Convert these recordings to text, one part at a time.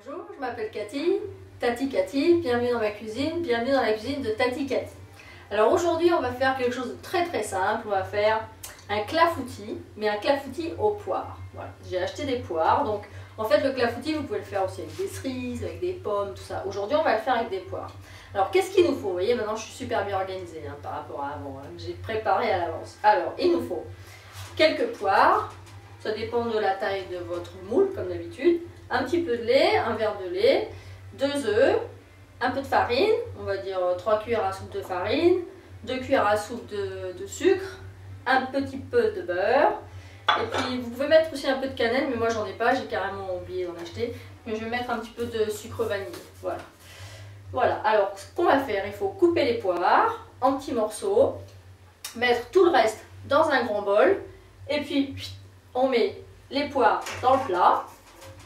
Bonjour, je m'appelle Cathy, Tati Cathy, bienvenue dans ma cuisine, bienvenue dans la cuisine de Tati Cathy. Alors aujourd'hui on va faire quelque chose de très simple, on va faire un clafoutis, mais un clafoutis aux poires. Voilà, j'ai acheté des poires, donc en fait le clafoutis vous pouvez le faire aussi avec des cerises, avec des pommes, tout ça. Aujourd'hui on va le faire avec des poires. Alors qu'est-ce qu'il nous faut? Vous voyez, maintenant je suis super bien organisée par rapport à avant, j'ai préparé à l'avance. Alors il nous faut quelques poires, ça dépend de la taille de votre moule comme d'habitude. Un petit peu de lait, un verre de lait, 2 œufs, un peu de farine, on va dire 3 cuillères à soupe de farine, 2 cuillères à soupe de sucre, un petit peu de beurre, et puis vous pouvez mettre aussi un peu de cannelle, mais moi j'en ai pas, j'ai carrément oublié d'en acheter, mais je vais mettre un petit peu de sucre vanillé, voilà. Voilà, alors ce qu'on va faire, il faut couper les poires en petits morceaux, mettre tout le reste dans un grand bol, et puis on met les poires dans le plat,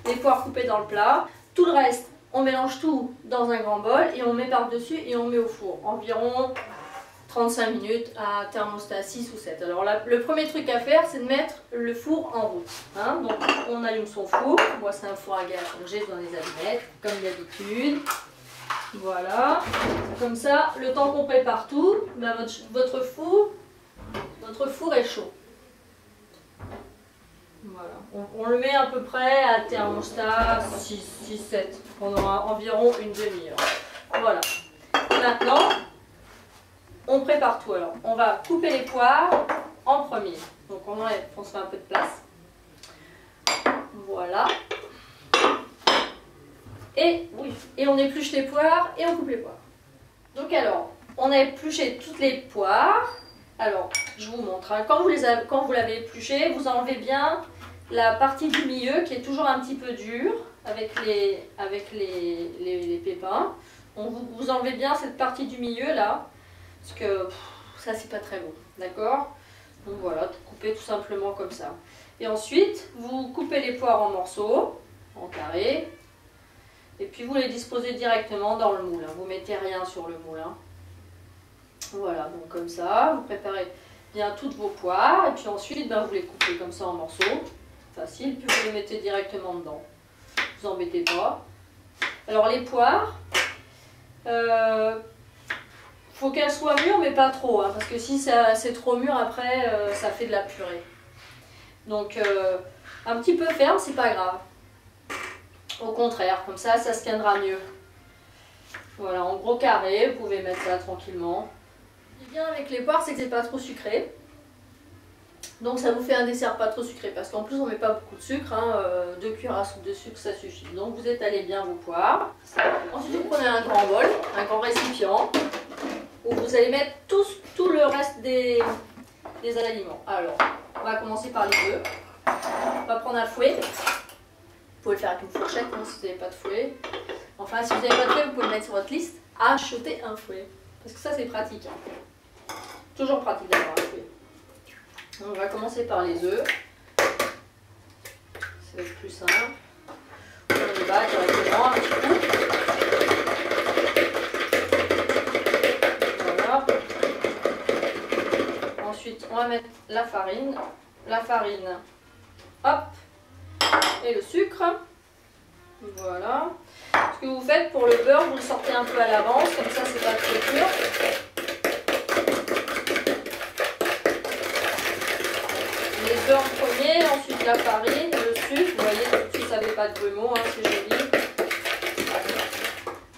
les poires coupées dans le plat, tout le reste, on mélange tout dans un grand bol et on met par-dessus et on met au four. Environ 35 minutes à thermostat 6 ou 7. Alors là, le premier truc à faire, c'est de mettre le four en route. Donc on allume son four, moi c'est un four à gaz, donc j'ai besoin des allumettes, comme d'habitude. Voilà, comme ça, le temps qu'on prépare tout, ben votre four est chaud. Voilà. On le met à peu près à thermostat 6-7 pendant environ une demi-heure. Voilà. Maintenant, on prépare tout. Alors, on va couper les poires en premier. Donc, on enlève, on se fait un peu de place. Voilà. Et on épluche les poires et on coupe les poires. Donc alors, on a épluché toutes les poires. Alors, je vous montre. Quand vous l'avez épluché, vous enlevez bien la partie du milieu qui est toujours un petit peu dure avec les pépins. Vous enlevez bien cette partie du milieu là, parce que ça c'est pas très bon, d'accord? Donc voilà, coupez tout simplement comme ça. Et ensuite, vous coupez les poires en morceaux, en carrés, et puis vous les disposez directement dans le moule. Vous mettez rien sur le moule. Voilà, donc comme ça, vous préparez bien toutes vos poires, et puis ensuite vous les coupez comme ça en morceaux. Facile, puis vous les mettez directement dedans. Vous embêtez pas. Alors les poires, faut qu'elles soient mûres mais pas trop, parce que si c'est trop mûr après, ça fait de la purée. Donc un petit peu ferme, c'est pas grave. Au contraire, comme ça se tiendra mieux. Voilà, en gros carré, vous pouvez mettre ça tranquillement. Ce qui est bien avec les poires, c'est que c'est pas trop sucré. Donc ça vous fait un dessert pas trop sucré, parce qu'en plus on met pas beaucoup de sucre, 2 cuillères à soupe de sucre ça suffit. Donc vous étalez bien vos poires. Ensuite vous prenez un grand bol, un grand récipient, où vous allez mettre tout le reste des aliments. Alors on va commencer par les œufs. On va prendre un fouet. Vous pouvez le faire avec une fourchette si vous n'avez pas de fouet. Enfin si vous n'avez pas de fouet, vous pouvez le mettre sur votre liste. Achetez un fouet, parce que ça c'est pratique. Toujours pratique d'avoir un fouet. On va commencer par les œufs. Ça va être plus simple. On les bat directement un petit coup. Voilà. Ensuite, on va mettre la farine. La farine. Hop. Et le sucre. Voilà. Ce que vous faites pour le beurre, vous le sortez un peu à l'avance. Comme ça, c'est pas trop dur. Les œufs en premier, ensuite la farine, le sucre, vous voyez tout de suite ça fait pas de grumeaux, c'est joli.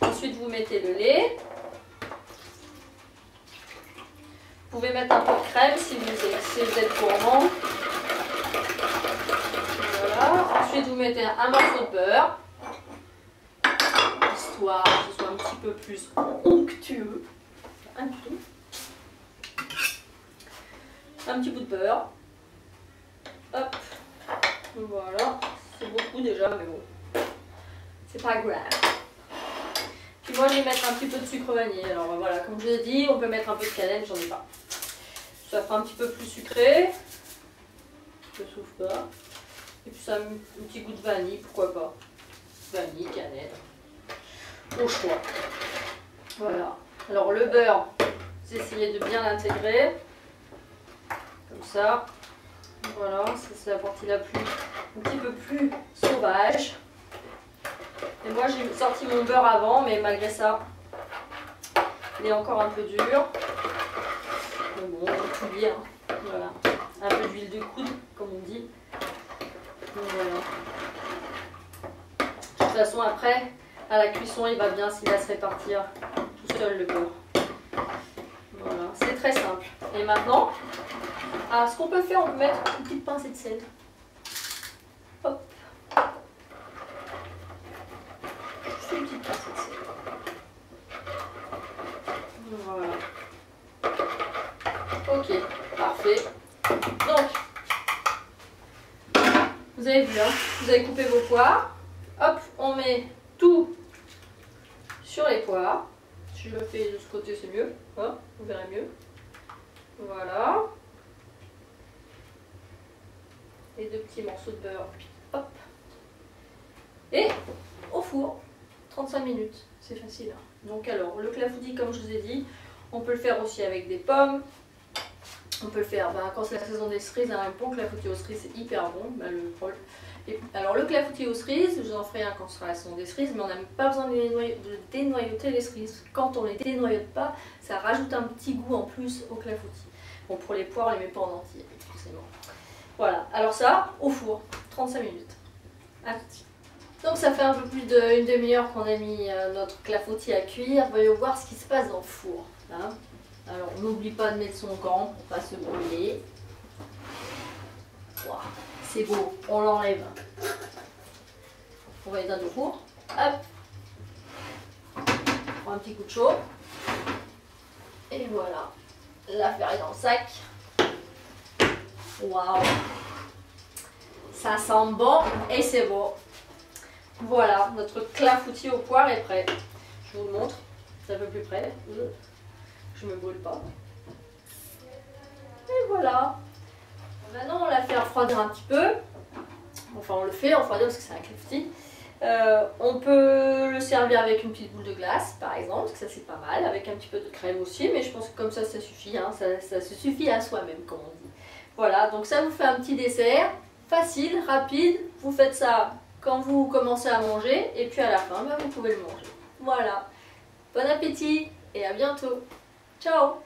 Ensuite vous mettez le lait. Vous pouvez mettre un peu de crème si vous êtes gourmand. Voilà. Ensuite vous mettez un morceau de beurre, histoire que ce soit un petit peu plus onctueux. Un petit bout de beurre. Hop, voilà, c'est beaucoup déjà, mais bon, c'est pas grave. Puis moi je vais mettre un petit peu de sucre vanillé. Alors voilà, comme je l'ai dit, on peut mettre un peu de cannelle, j'en ai pas. Ça fera un petit peu plus sucré. Je souffle pas. Et puis ça a un petit goût de vanille, pourquoi pas. Vanille, cannelle, au choix. Voilà. Alors le beurre, vous essayez de bien l'intégrer, comme ça. Voilà, c'est la partie un petit peu plus sauvage. Et moi j'ai sorti mon beurre avant, mais malgré ça, il est encore un peu dur. Mais bon, on va tout dire. Voilà. Un peu d'huile de coude, comme on dit. Donc voilà. De toute façon, après, à la cuisson, il va bien s'il va se répartir tout seul le beurre. Voilà, c'est très simple. Et maintenant, ce qu'on peut faire, on peut mettre une petite pincée de sel. Hop. Juste une petite pincée de sel. Voilà. Ok, parfait. Donc, vous avez vu, hein, vous avez coupé vos poires. Hop, on met tout sur les poires. Si je le fais de ce côté, c'est mieux. Hein, vous verrez mieux. Voilà. Et 2 petits morceaux de beurre. Hop. Et au four. 35 minutes. C'est facile. Donc alors, le clafoutis, comme je vous ai dit, on peut le faire aussi avec des pommes. On peut le faire quand c'est la saison des cerises, un bon clafoutis aux cerises, c'est hyper bon. Alors le clafoutis aux cerises, je vous en ferai un quand ce sera la saison des cerises, mais on n'a pas besoin de dénoyauter les cerises. Quand on ne les dénoyaute pas, ça rajoute un petit goût en plus au clafoutis. Bon, pour les poires, on ne les met pas en entier, forcément. Voilà, alors ça, au four, 35 minutes. À tout de suite. Donc ça fait un peu plus d'une demi-heure qu'on a mis notre clafoutis à cuire. Voyons voir ce qui se passe dans le four. Hein. Alors on n'oublie pas de mettre son gant pour ne pas se brûler. Wow, c'est beau, on l'enlève. On va éteindre le four. Hop. On prend un petit coup de chaud. Et voilà. L'affaire est dans le sac. Waouh. Ça sent bon et c'est beau. Voilà, notre clafoutis aux poires est prêt. Je vous le montre, c'est un peu plus près. Je ne me brûle pas. Et voilà. Maintenant, on la fait refroidir un petit peu. Enfin, on le fait refroidir parce que c'est un clafoutis. On peut le servir avec une petite boule de glace, par exemple, parce que ça c'est pas mal. Avec un petit peu de crème aussi, mais je pense que comme ça suffit. Hein, ça se suffit à soi-même, comme on dit. Voilà, donc ça vous fait un petit dessert. Facile, rapide. Vous faites ça quand vous commencez à manger. Et puis à la fin, vous pouvez le manger. Voilà. Bon appétit et à bientôt. Ciao!